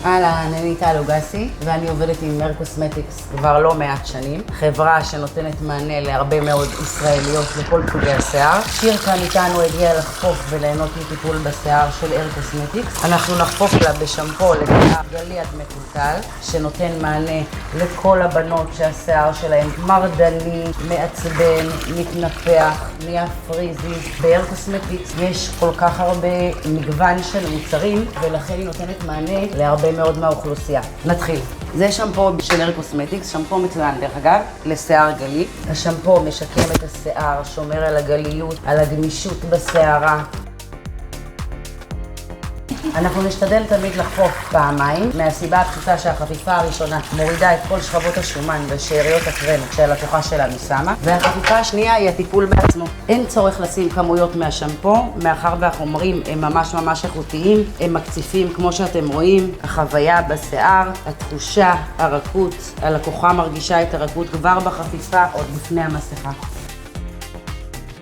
אני טל אוגסי, ואני עובדת עם מר קוסמטיקס כבר לא מעט שנים. חברה שנותנת מענה להרבה מאוד ישראליות לכל סוגי השיער. שיר כאן איתנו הגיעה לחפוף וליהנות מטיפול בשיער של מר קוסמטיקס. אנחנו נחפוף לה בשמפו לשיער גלי עד מקולקל, שנותן מענה לכל הבנות שהשיער שלהן מרדני, מעצבן, מתנפח, נהיה פריזי. במר קוסמטיקס יש כל כך הרבה מגוון של מוצרים, ולכן היא נותנת מענה להרבה מאוד מהאוכלוסייה. נתחיל. זה שמפו של מר קוסמטיקס, שמפו מצוין דרך אגב, לשיער גלי. השמפו משקם את השיער, שומר על הגליות, על הגמישות בשערה. אנחנו נשתדל תמיד לחפוף פעמיים, מהסיבה הפשוטה שהחפיפה הראשונה מורידה את כל שכבות השומן ושאריות הקרם שהלקוחה שלנו שמה, והחפיפה השנייה היא הטיפול בעצמו. אין צורך לשים כמויות מהשמפו, מאחר והחומרים הם ממש איכותיים, הם מקציפים כמו שאתם רואים, החוויה בשיער, התחושה, הרכות, הלקוחה מרגישה את הרכות כבר בחפיפה עוד לפני המסכה.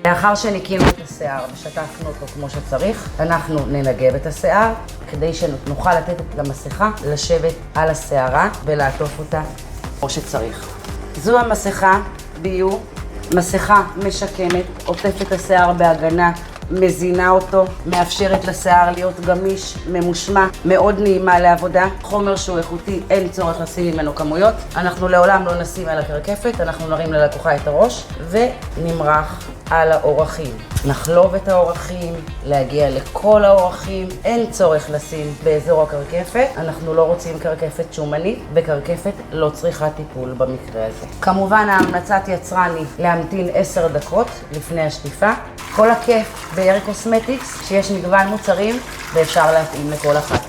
לאחר שניקינו את השיער ושטפנו אותו כמו שצריך, אנחנו ננגב את השיער כדי שנוכל לתת למסכה לשבת על השערה ולעטוף אותה כמו שצריך. זו המסכה ביו, מסכה משקמת, עוטפת את השיער בהגנה, מזינה אותו, מאפשרת לשיער להיות גמיש, ממושמע, מאוד נעימה לעבודה. חומר שהוא איכותי, אין צורך לשים ממנו כמויות. אנחנו לעולם לא נשים על הקרקפת, אנחנו נרים ללקוחה את הראש ונמרח על האורכים. נחלוב את האורכים, להגיע לכל האורכים, אין צורך לשים באזור הקרקפת. אנחנו לא רוצים קרקפת שומנית, וקרקפת לא צריכה טיפול במקרה הזה. כמובן ההמלצת יצרן היא להמתין 10 דקות לפני השטיפה. כל הכיף במר קוסמטיקס שיש מגוון מוצרים ואפשר להתאים לכל אחת.